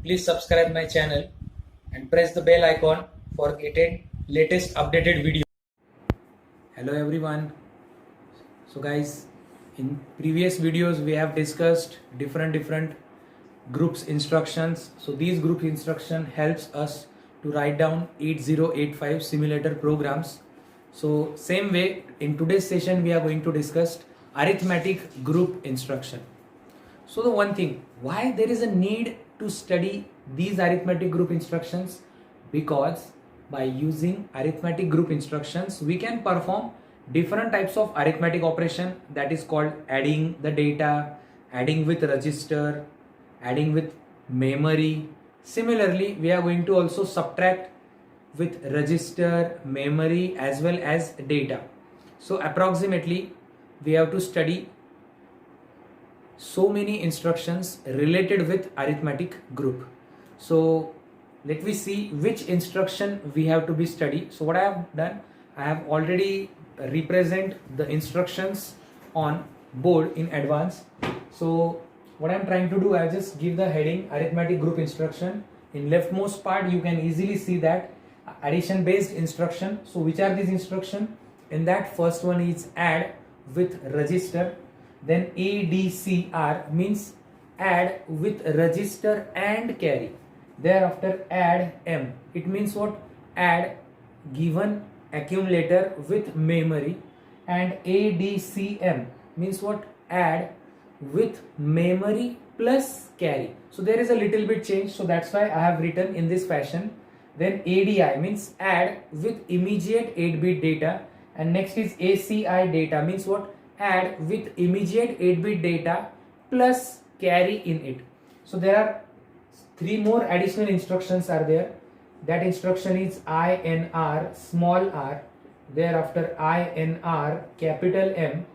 please subscribe my channel and press the bell icon for getting latest updated video. Hello everyone. So guys, in previous videos we have discussed different groups instructions. So these group instruction helps us to write down 8085 simulator programs. So same way in today's session we are going to discuss arithmetic group instruction. So the one thing, why there is a need to study these arithmetic group instructions? Because by using arithmetic group instructions we can perform different types of arithmetic operation, that is called adding the data, adding with register, adding with memory. Similarly, we are going to also subtract with register, memory as well as data. So approximately we have to study so many instructions related with arithmetic group. So let me see which instruction we have to be studied. So what I have done, I have already represent the instructions on board in advance. So what I'm trying to do, I just give the heading arithmetic group instruction. In leftmost part you can easily see that addition based instruction. So which are these instruction? In that first one is add with register. Then ADCR means add with register and carry. Thereafter add M, it means what? Add given accumulator with memory. And ADCM means what? Add with memory plus carry. So there is a little bit change, so that's why I have written in this fashion. Then ADI means add with immediate 8-bit data. And next is ACI data means what? Add with immediate 8-bit data plus carry in it. So there are 3 more additional instructions are there. That instruction is INR small r, thereafter INR capital M,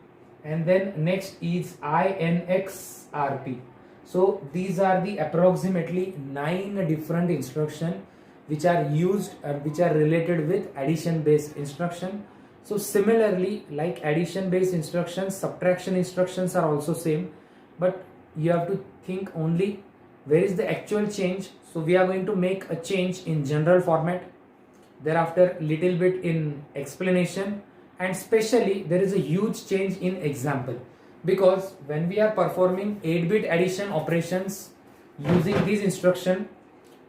and then next is INXRP. So these are the approximately 9 different instructions which are used and which are related with addition based instruction. So similarly, like addition based instructions, subtraction instructions are also same, but you have to think only where is the actual change. So we are going to make a change in general format, thereafter little bit in explanation, and especially there is a huge change in example, because when we are performing 8-bit addition operations using this instruction,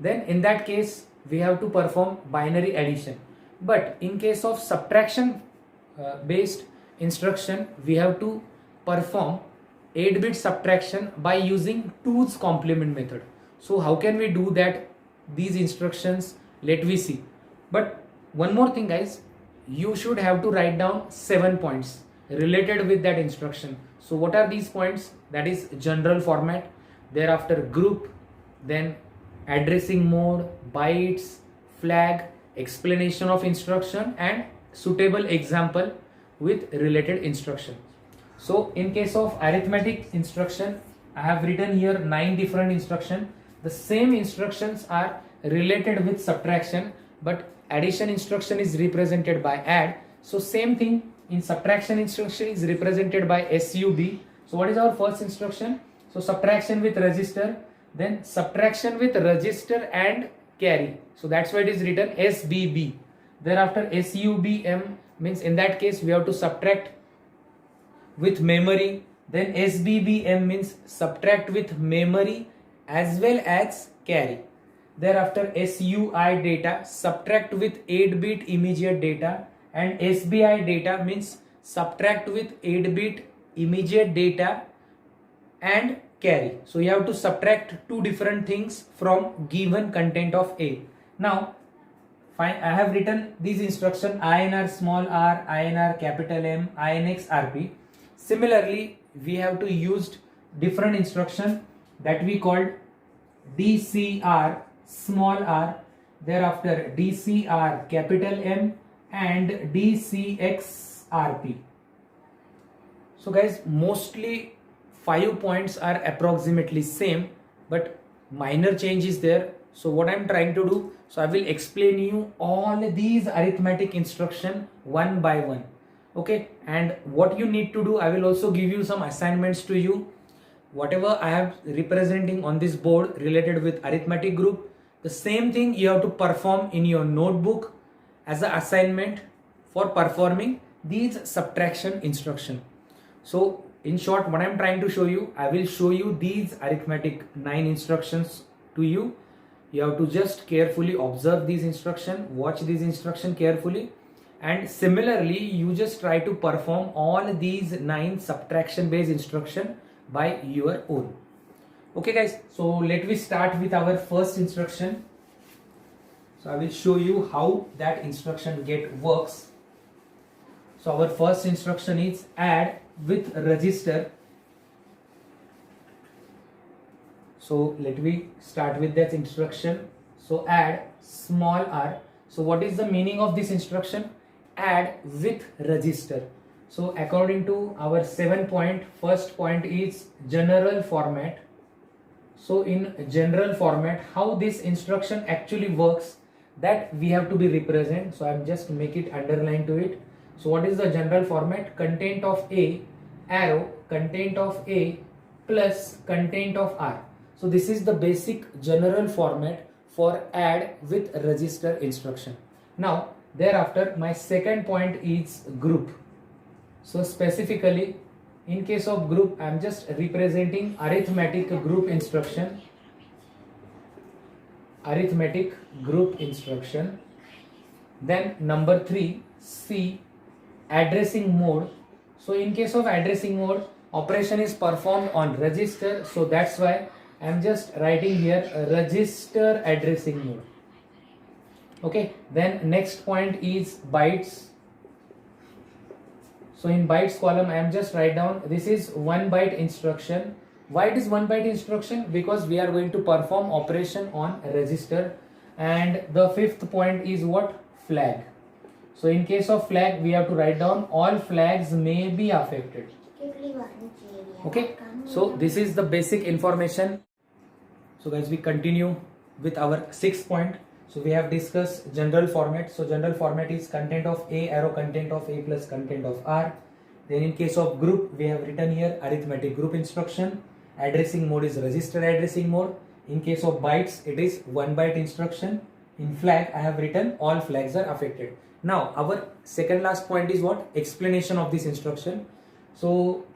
then in that case we have to perform binary addition. But in case of subtraction based instruction, we have to perform 8-bit subtraction by using 2's complement method. So how can we do that? These instructions, let me see. But one more thing guys, you should have to write down 7 points related with that instruction. So what are these points? That is general format, thereafter group, then addressing mode, bytes, flag, explanation of instruction, and suitable example with related instruction. So in case of arithmetic instruction, I have written here 9 different instruction. The same instructions are related with subtraction, but addition instruction is represented by add. So same thing in subtraction instruction is represented by SUB. So what is our first instruction? So subtraction with register, then subtraction with register and carry. So that's why it is written SBB. Thereafter SUBM means in that case we have to subtract with memory. Then SBBM means subtract with memory as well as carry. Thereafter SUI data, subtract with 8-bit immediate data. And SBI data means subtract with 8-bit immediate data and carry. So you have to subtract 2 different things from given content of A. Now fine, I have written these instruction INR small r, INR capital M, INX RP. Similarly, we have to use different instruction that we called DCR small r, thereafter DCR capital M, and DCX RP. So guys, mostly 5 points are approximately same, but minor change is there. So what I'm trying to do, so I will explain you all these arithmetic instruction one by one. Okay, and what you need to do, I will also give you some assignments to you. whatever I have representing on this board related with arithmetic group, the same thing you have to perform in your notebook as an assignment for performing these subtraction instruction. So in short, what I'm trying to show you, I will show you these arithmetic 9 instructions to you. You have to just carefully observe these instructions, watch these instructions carefully, and similarly you just try to perform all these 9 subtraction based instruction by your own. Okay guys, so let me start with our first instruction. So I will show you how that instruction works. So our first instruction is add with register. So let me start with that instruction. So add small r. So what is the meaning of this instruction? Add with register. So according to our 7 point, first point is general format. So in general format, how this instruction actually works, that we have to be represent. So I'm just make it underline to it. So what is the general format? Content of A, arrow, content of A plus content of R. So this is the basic general format for add with register instruction. Now thereafter my second point is group. So specifically in case of group, I am just representing arithmetic group instruction. Arithmetic group instruction. Then number 3, C, addressing mode. So in case of addressing mode, operation is performed on register. So that's why I am just writing here register addressing mode. Okay. Then next point is bytes. So in bytes column, I am just write down this is 1 byte instruction. Why it is 1 byte instruction? Because we are going to perform operation on register. And the fifth point is what? Flag. So in case of flag, we have to write down all flags may be affected. Okay. So this is the basic information. So guys, we continue with our sixth point. So we have discussed general format. So general format is content of A, arrow content of A plus content of R. Then in case of group, we have written here arithmetic group instruction. Addressing mode is register addressing mode. In case of bytes, it is 1 byte instruction. In flag, I have written all flags are affected. Now our second last point is what? Explanation of this instruction. So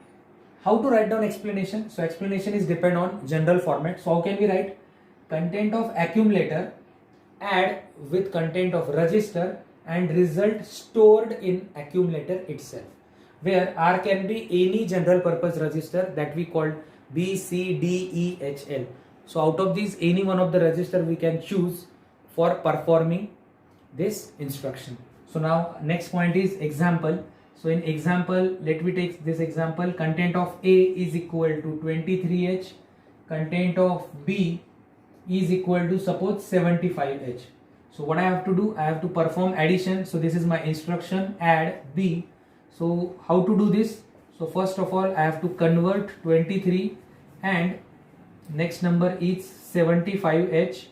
how to write down explanation? So explanation is depend on general format. So how can we write? Content of accumulator add with content of register and result stored in accumulator itself, where R can be any general purpose register that we called B, C, D, E, H, L. So out of these, any one of the register we can choose for performing this instruction. So now next point is example. So in example, let me take this example. Content of A is equal to 23H. Content of B is equal to suppose 75H. So what I have to do? I have to perform addition. So this is my instruction, add B. So how to do this? So first of all, I have to convert 23 and next number is 75H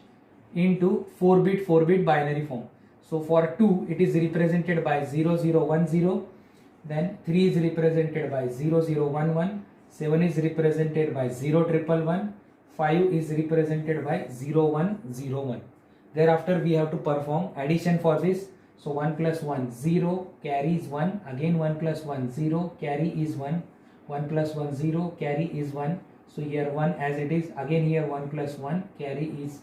into 4-bit binary form. So for 2, it is represented by 0010. Then 3 is represented by 0011. 7 is represented by 0111. 5 is represented by 0101. Thereafter we have to perform addition for this. So 1 plus 1 0 carry is 1, again 1 plus 1 0 carry is 1, 1 plus 1 0 carry is 1. So here 1 as it is, again here 1 plus 1 carry is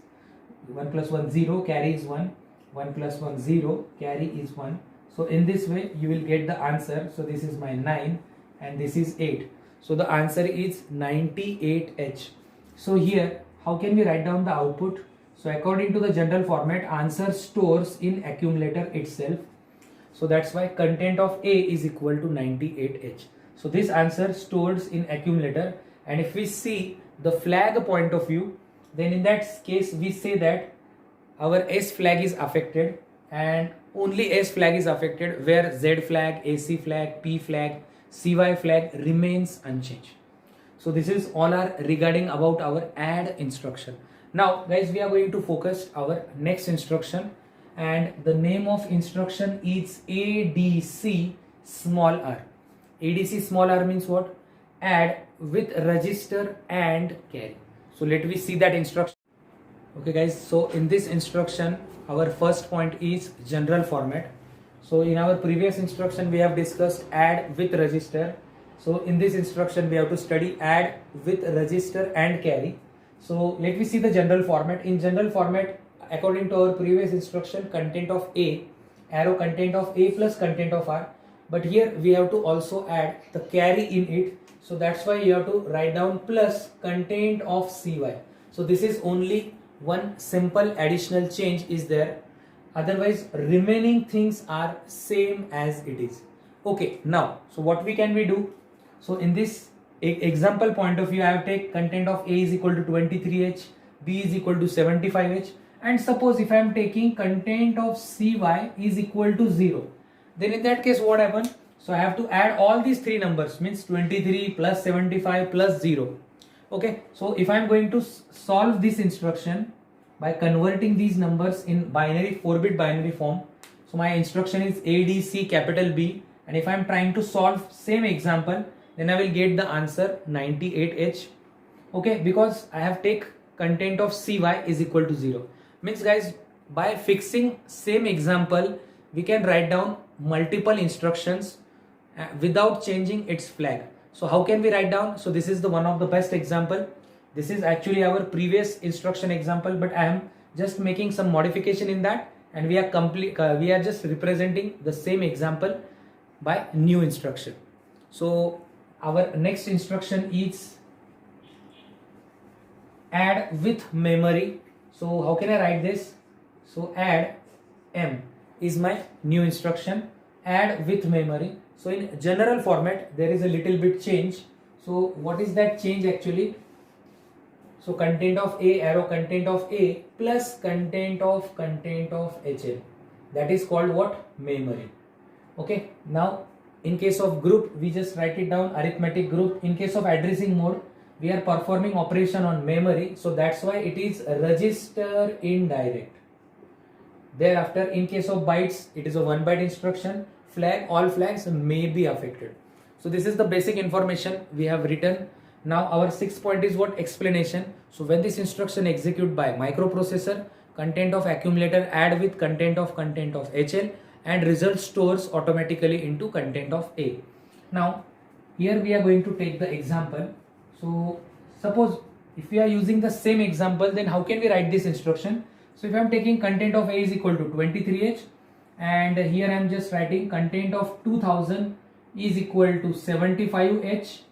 1 plus 1 0 carry is 1, 1 plus 1 0 carry is 1. So in this way you will get the answer. So this is my 9 and this is 8. So the answer is 98H. So here, how can we write down the output? So according to the general format, answer stores in accumulator itself. So that's why content of A is equal to 98H. So this answer stores in accumulator. And if we see the flag point of view, then in that case we say that our S flag is affected and only S flag is affected, where Z flag, AC flag, P flag, CY flag remains unchanged. So this is all are regarding about our add instruction. Now guys, we are going to focus our next instruction, and the name of instruction is ADC small r. ADC small r means what? add with register and carry. So let me see that instruction. Okay guys, so in this instruction our first point is general format. So in our previous instruction we have discussed add with register. So in this instruction we have to study add with register and carry. So let me see the general format. In general format, according to our previous instruction, content of A, arrow content of A plus content of R. But here we have to also add the carry in it. So that's why you have to write down plus content of CY. So this is only one simple additional change is there. Otherwise remaining things are same as it is. Okay, now so what we do? So in this example point of view, I have take content of A is equal to 23H, B is equal to 75H, and suppose if I am taking content of CY is equal to 0, then in that case what happens? So I have to add all these three numbers, means 23 plus 75 plus 0. Okay, so if I am going to solve this instruction by converting these numbers in binary 4-bit binary form, so my instruction is ADC capital B, and if I am trying to solve same example, then I will get the answer 98H. Okay, because I have take content of CY is equal to 0. Means guys, by fixing same example, we can write down multiple instructions without changing its flag. So how can we write down? So this is the one of the best example. This is actually our previous instruction example, but I am just making some modification in that, and we are just representing the same example by new instruction. So our next instruction is add with memory. So how can I write this? So add M is my new instruction, add with memory. So in general format there is a little bit change. So what is that change actually? So content of A, arrow content of A plus content of HL, that is called what? Memory. Okay, now in case of group we just write it down, arithmetic group. In case of addressing mode we are performing operation on memory, so that's why it is register indirect. Thereafter in case of bytes it is a 1 byte instruction. Flag, all flags may be affected. So this is the basic information we have written. Now our 6th point is what? Explanation. So when this instruction execute by microprocessor, content of accumulator add with content of HL, and result stores automatically into content of A. Now here we are going to take the example. So suppose if we are using the same example, then how can we write this instruction? So if I am taking content of A is equal to 23H, and here I am just writing content of 2000 is equal to 75H,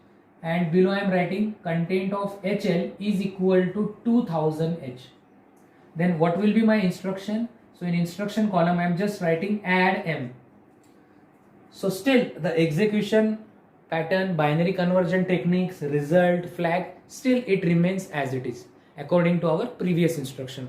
and below I am writing content of HL is equal to 2000H. Then what will be my instruction? So in instruction column I am just writing add M. So still the execution pattern, binary conversion techniques, result, flag, still it remains as it is according to our previous instruction.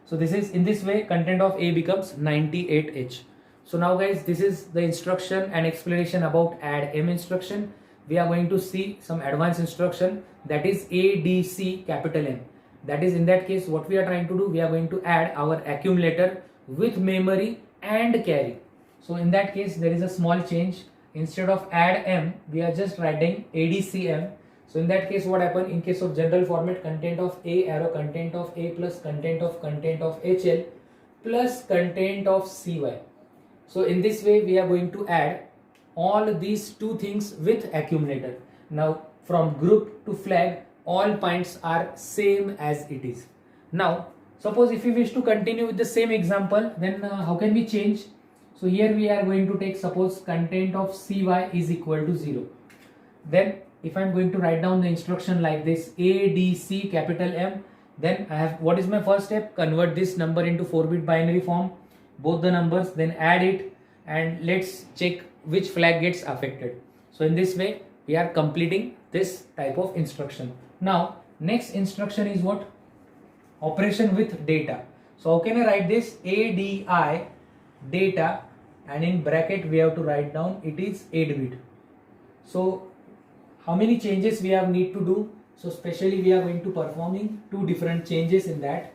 So this is, in this way content of A becomes 98H. So now guys, this is the instruction and explanation about add M instruction. We are going to see some advanced instruction, that is ADC capital M. That is, in that case what we are trying to do, we are going to add our accumulator with memory and carry. So in that case there is a small change. Instead of add M we are just writing ADCM. So in that case what happen? In case of general format, content of A, arrow content of A plus content of HL plus content of CY. So in this way we are going to add all these two things with accumulator. Now from group to flag all points are same as it is. Now suppose if we wish to continue with the same example, then how can we change? So here we are going to take, suppose content of CY is equal to 0. Then if I am going to write down the instruction like this, ADC capital M, then I have, what is my first step? Convert this number into 4-bit binary form, both the numbers, then add it, and let's check which flag gets affected. So in this way we are completing this type of instruction. Now next instruction is what? Operation with data. So how can I write this? ADI data, and in bracket we have to write down it is 8-bit. So how many changes we have need to do? So specially we are going to performing two different changes in that.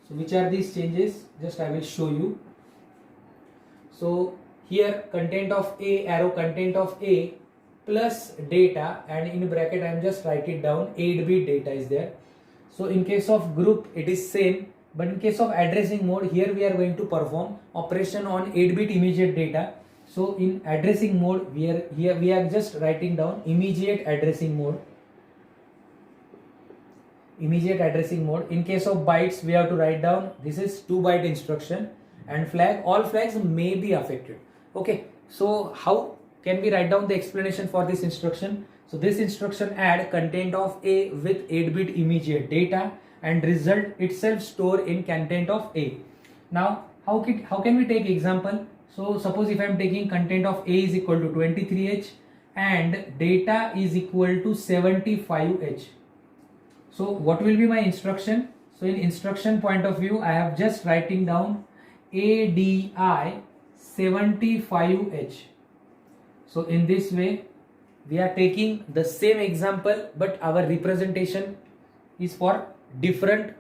So which are these changes? Just I will show you. So here content of A, arrow content of A plus data, and in bracket I am just write it down 8-bit data is there. So in case of group it is same, but in case of addressing mode, here we are going to perform operation on 8-bit immediate data. So in addressing mode, we are just writing down immediate addressing mode. Immediate addressing mode. In case of bytes, we have to write down this is 2-byte instruction, and flag, all flags may be affected. Okay, so how can we write down the explanation for this instruction? So this instruction add content of A with 8-bit immediate data and result itself store in content of A. Now how can we take example? So suppose if I am taking content of A is equal to 23H and data is equal to 75H. So what will be my instruction? So in instruction point of view, I have just writing down ADI 75H. So in this way, we are taking the same example, but our representation is for different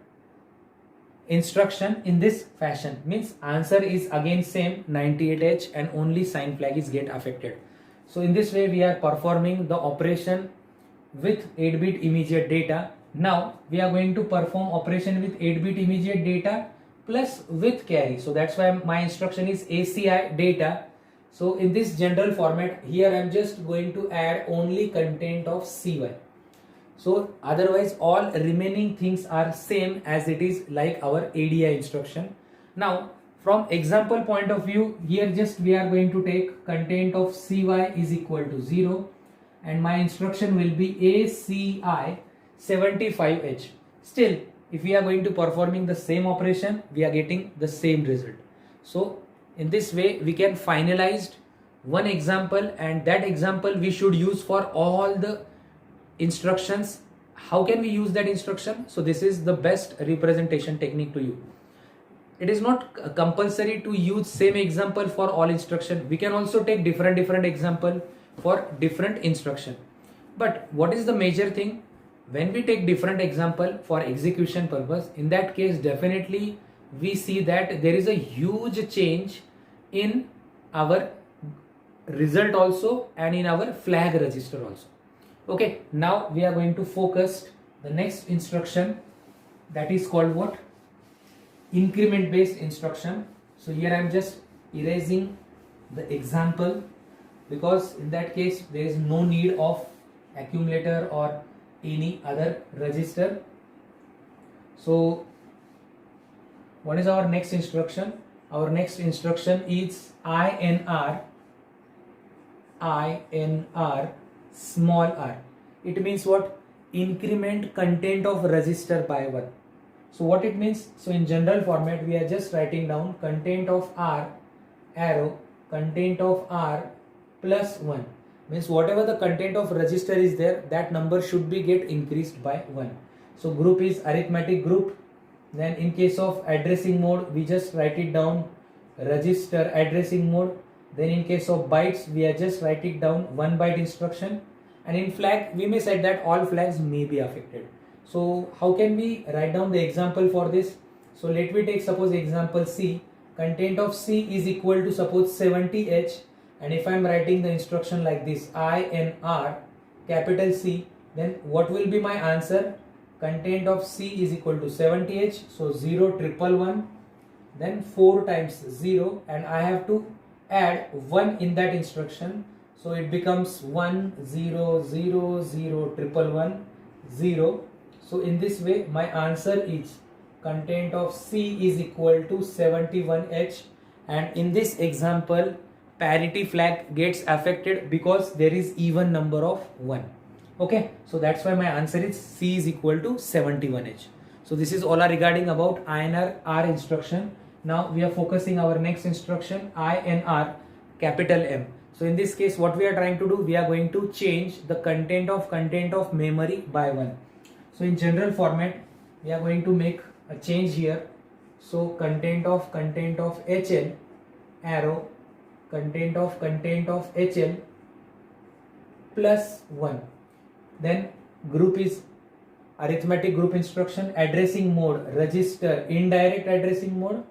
instruction in this fashion. Means answer is again same 98H and only sign flag is get affected. So in this way, we are performing the operation with 8-bit immediate data. Now we are going to perform operation with 8-bit immediate data plus with carry. So that's why my instruction is ACI data. So in this general format, here I am just going to add only content of CY. So otherwise all remaining things are same as it is like our ADI instruction. Now from example point of view, here just we are going to take content of CY is equal to 0 and my instruction will be ACI 75H. Still, if we are going to performing the same operation, we are getting the same result. So in this way we can finalize one example, and that example we should use for all the instructions. How can we use that instruction? So this is the best representation technique to you. It is not compulsory to use same example for all instruction. We can also take different example for different instruction. But what is the major thing? When we take different example for execution purpose, in that case definitely we see that there is a huge change in our result also and in our flag register also. Okay, now we are going to focus the next instruction, that is called what? Increment based instruction. So here I am just erasing the example because in that case there is no need of accumulator or any other register. So what is our next instruction? Our next instruction is INR small r. It means what? Increment content of register by 1. So what it means? So in general format we are just writing down content of r arrow content of r plus 1. Means whatever the content of register is there, that number should be get increased by 1. So group is arithmetic group. Then in case of addressing mode, we just write it down register addressing mode. Then in case of bytes, we are just writing down 1-byte instruction. And in flag, we may say that all flags may be affected. So how can we write down the example for this? So let me take suppose example C. Content of C is equal to suppose 70H. And if I am writing the instruction like this, INR capital C, then what will be my answer? Content of C is equal to 70H. So 0 triple 1, then 4 times 0, and I have to add 1 in that instruction. So it becomes 1 0 0 0 triple 1 0. So in this way my answer is content of C is equal to 71H, and in this example parity flag gets affected because there is even number of 1. Okay, so that's why my answer is C is equal to 71H. So this is all regarding about INR R instruction. Now we are focusing our next instruction INR capital M. So in this case what we are trying to do, we are going to change the content of memory by 1. So in general format we are going to make a change here. So content of HL arrow content of HL plus 1. Then group is arithmetic group instruction, addressing mode register indirect addressing mode,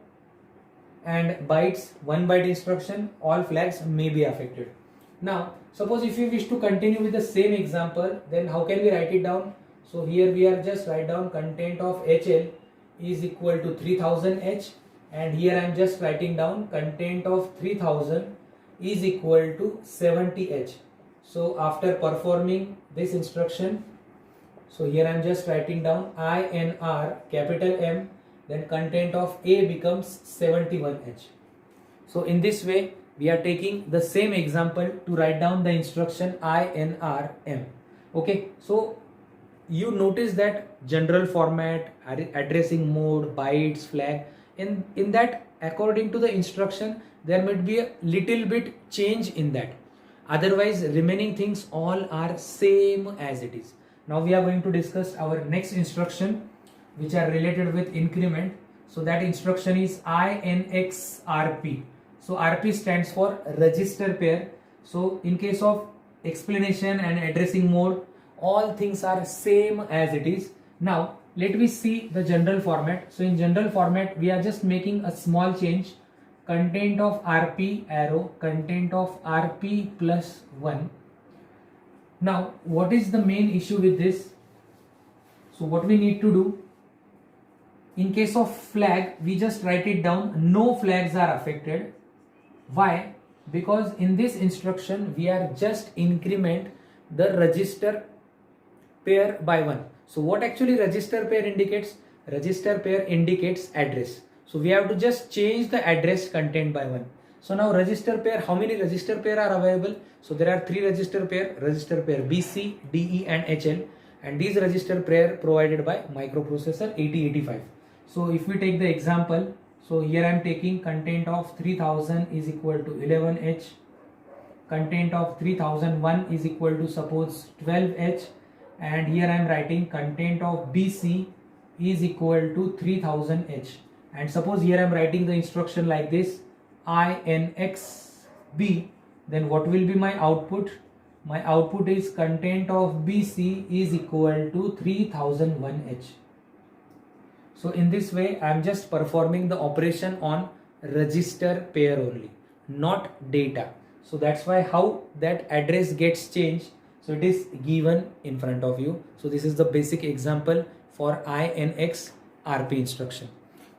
and bytes 1-byte instruction, all flags may be affected. Now suppose if you wish to continue with the same example, then how can we write it down? So here we are just write down content of HL is equal to 3000 H, and here I am just writing down content of 3000 is equal to 70 H. So after performing this instruction, so here I am just writing down INR capital M, then content of A becomes 71 H. So in this way we are taking the same example to write down the instruction INRM. Okay, so you notice that general format, addressing mode, bytes, flag, in that according to the instruction there might be a little bit change in that. Otherwise remaining things all are same as it is. Now we are going to discuss our next instruction which are related with increment. So that instruction is INXRP. So RP stands for register pair. So in case of explanation and addressing mode, all things are same as it is. Now let me see the general format. So in general format we are just making a small change. Content of RP arrow, content of RP plus 1. Now what is the main issue with this? So what we need to do, in case of flag we just write it down, no flags are affected. Why? Because in this instruction we are just increment the register pair by 1. So what actually register pair indicates? Register pair indicates address. So we have to just change the address content by 1. So now register pair, how many register pair are available? So there are 3 register pair BC, DE and HL, and these register pair provided by microprocessor 8085. So if we take the example, so here I am taking content of 3000 is equal to 11H, content of 3001 is equal to suppose 12H, and here I am writing content of BC is equal to 3000H, and suppose here I am writing the instruction like this INXB, then what will be my output? My output is content of BC is equal to 3001H. So in this way I am just performing the operation on register pair only, not data. So that's why how that address gets changed. So it is given in front of you. So this is the basic example for INX RP instruction.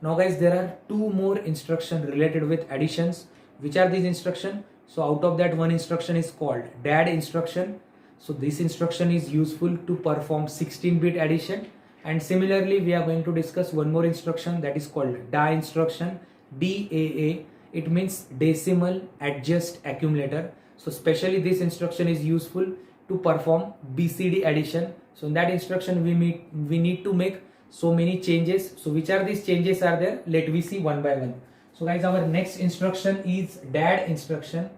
Now guys, there are 2 more instructions related with additions. Which are these instructions? So out of that, one instruction is called DAD instruction. So this instruction is useful to perform 16-bit addition. And similarly, we are going to discuss one more instruction that is called DA instruction, DAA. It means decimal adjust accumulator. So especially this instruction is useful to perform BCD addition. So in that instruction we need to make so many changes. So which are these changes are there? Let we see one by one. So guys, our next instruction is DAD instruction,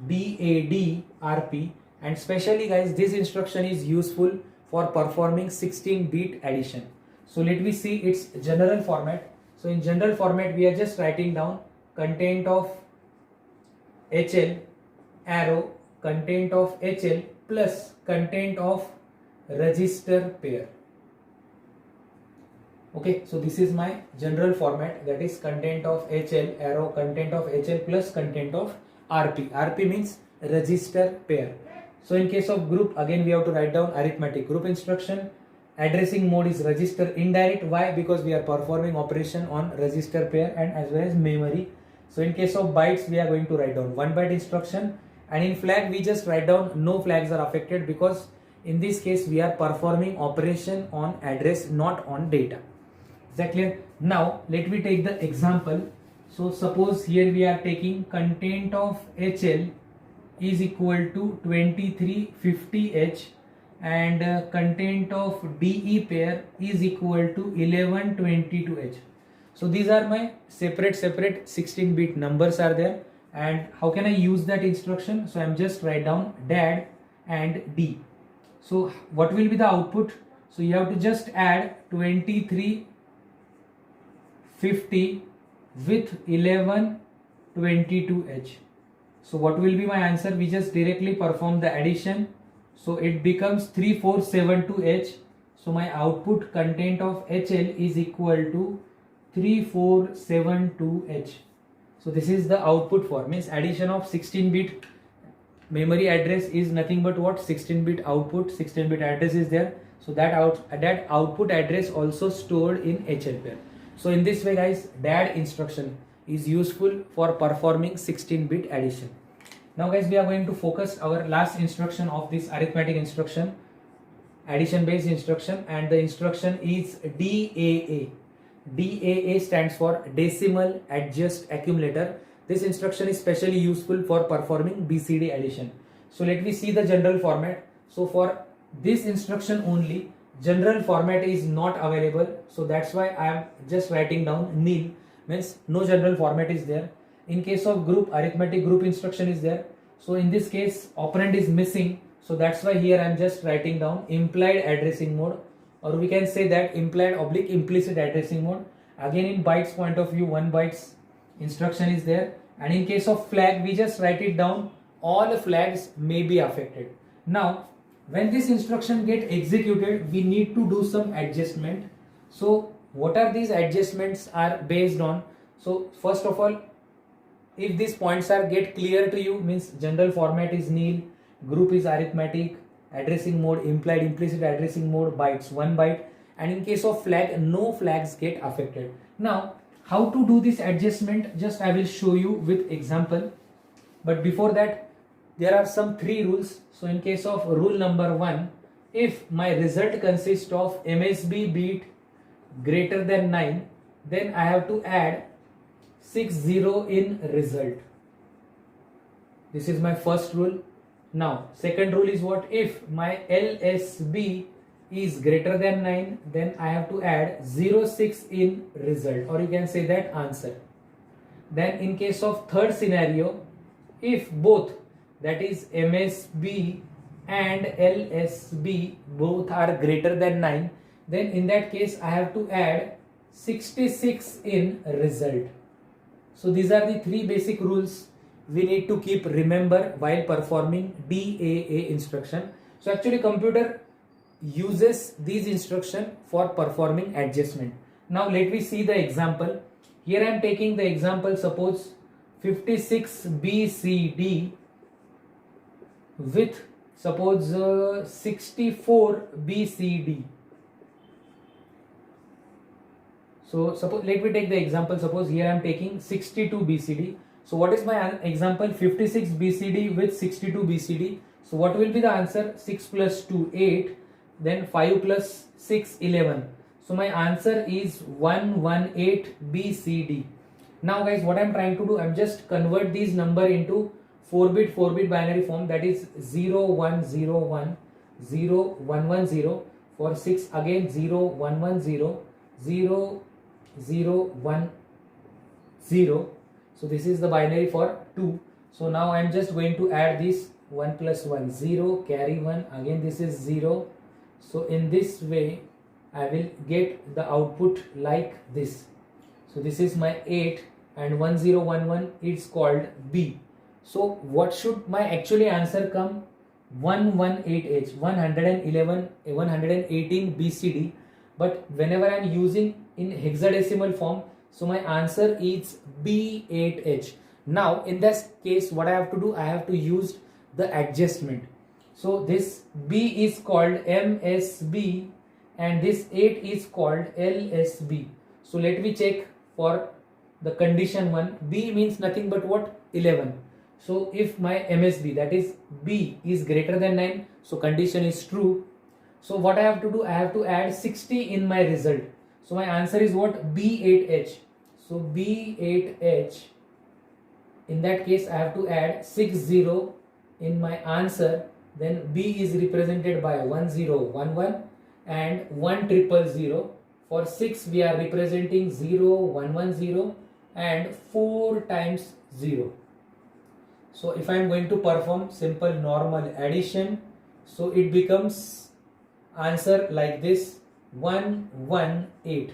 DAD RP, and especially guys this instruction is useful for performing 16-bit addition. So let me see its general format. So in general format we are just writing down content of HL arrow content of HL plus content of register pair. Okay, so this is my general format, that is content of HL arrow content of HL plus content of RP. RP means register pair. So in case of group, again we have to write down arithmetic group instruction. Addressing mode is register indirect. Why? Because we are performing operation on register pair and as well as memory. So in case of bytes we are going to write down 1 byte instruction, and in flag we just write down no flags are affected because in this case we are performing operation on address, not on data. Is that clear? Now let me take the example. So suppose here we are taking content of HL is equal to 2350H and content of DE pair is equal to 1122H. So these are my separate 16-bit numbers are there. And how can I use that instruction? So I'm just write down DAD and D. So what will be the output? So you have to just add 2350 with 1122H. So what will be my answer? We just directly perform the addition. So it becomes 3472H. So my output content of HL is equal to 3472H. So this is the output for means addition of 16-bit memory address is nothing but what, 16-bit output, 16-bit address is there. So that output address also stored in HL pair. So in this way guys, DAD instruction is useful for performing 16-bit addition. Now guys, we are going to focus our last instruction of this arithmetic instruction, addition based instruction, and the instruction is DAA. DAA stands for decimal adjust accumulator. This instruction is specially useful for performing BCD addition. So let me see the general format. So for this instruction only, general format is not available. So that's why I am just writing down nil, means no general format is there. In case of group, arithmetic group instruction is there. So in this case, operand is missing. So that's why here I am just writing down implied addressing mode, or we can say that implied oblique implicit addressing mode. Again, in bytes point of view, 1 bytes instruction is there. And in case of flag, we just write it down, all flags may be affected. Now, when this instruction get executed, we need to do some adjustment. So what are these adjustments are based on? So first of all, if these points are get clear to you, means general format is nil, group is arithmetic, addressing mode implied implicit addressing mode, bytes 1 byte, and in case of flag, no flags get affected. Now how to do this adjustment, just I will show you with example. But before that, there are some 3 rules. So in case of rule number 1, if my result consists of MSB bit greater than 9, then I have to add 60 in result. This is my first rule. Now second rule is what, if my LSB is greater than 9, then I have to add 06 in result, or you can say that answer. Then in case of third scenario, if both, that is MSB and LSB both are greater than 9, then in that case I have to add 66 in result. So these are the 3 basic rules we need to keep remember while performing DAA instruction. So actually computer uses these instruction for performing adjustment. Now let me see the example. Here I am taking the example, suppose 56 BCD with suppose 64 BCD. So suppose, let me take the example, suppose here I am taking 62 BCD. So what is my example? 56 BCD with 62 BCD. So what will be the answer? 6 plus 2 8, then 5 plus 6 11. So my answer is 118 BCD. Now guys, what I am trying to do, I am just convert these number into 4-bit binary form, that is 0101 0110. For 6 again 0110 0010. So this is the binary for 2. So now I am just going to add this 1 plus 1 0, carry 1, again this is 0. So in this way I will get the output like this. So this is my 8 and 1011, it's called B. So what should my actually answer come? 118H, 118 BCD. But whenever I am using in hexadecimal form, so my answer is B8H. Now in this case, what I have to do, I have to use the adjustment. So this B is called MSB and this 8 is called LSB. So let me check for the condition 1. B means nothing but what? 11. So if my MSB, that is B, is greater than 9, so condition is true. So what I have to do, I have to add 60 in my result. So my answer is what? B8H. So B8H, in that case I have to add 60 in my answer. Then B is represented by 1011 and 1000. For 6 we are representing 0110 and 4 times 0. So if I am going to perform simple normal addition, so it becomes answer like this, 118.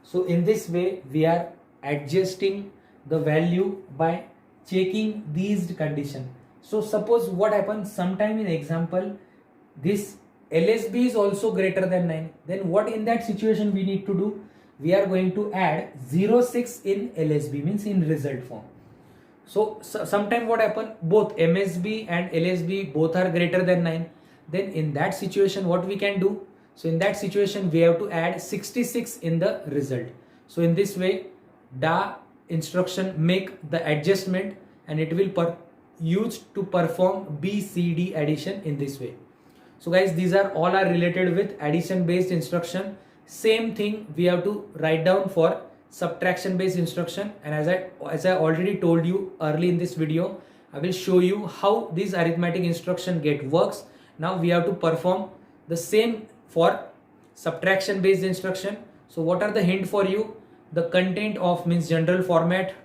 So in this way we are adjusting the value by checking these conditions. So suppose what happens, sometime in example this LSB is also greater than 9, then what in that situation we need to do? We are going to add 06 in LSB, means in result form. sometime what happen, both MSB and LSB both are greater than 9. Then in that situation what we can do, so in that situation we have to add 66 in the result. So in this way the instruction make the adjustment and it will used to perform BCD addition in this way. So guys, these are all are related with addition based instruction. Same thing we have to write down for subtraction based instruction, and as I already told you early in this video, I will show you how this arithmetic instruction works. Now we have to perform the same for subtraction based instruction. So what are the hint for you? The content of means general format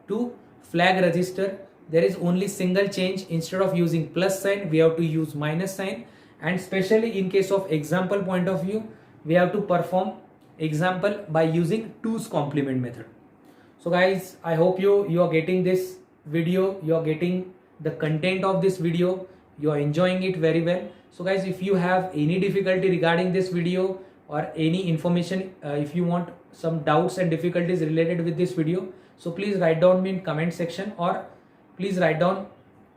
to flag register, there is only single change. Instead of using plus sign we have to use minus sign, and especially in case of example point of view we have to perform example by using 2's complement method. So guys, I hope you are getting this video, you are getting the content of this video, you are enjoying it very well. So guys, if you have any difficulty regarding this video or any information, if you want some doubts and difficulties related with this video, so please write down me in comment section, or please write down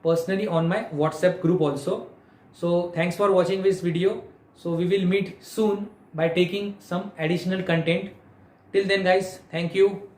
personally on my WhatsApp group also. So thanks for watching this video. So we will meet soon by taking some additional content. Till then guys, thank you.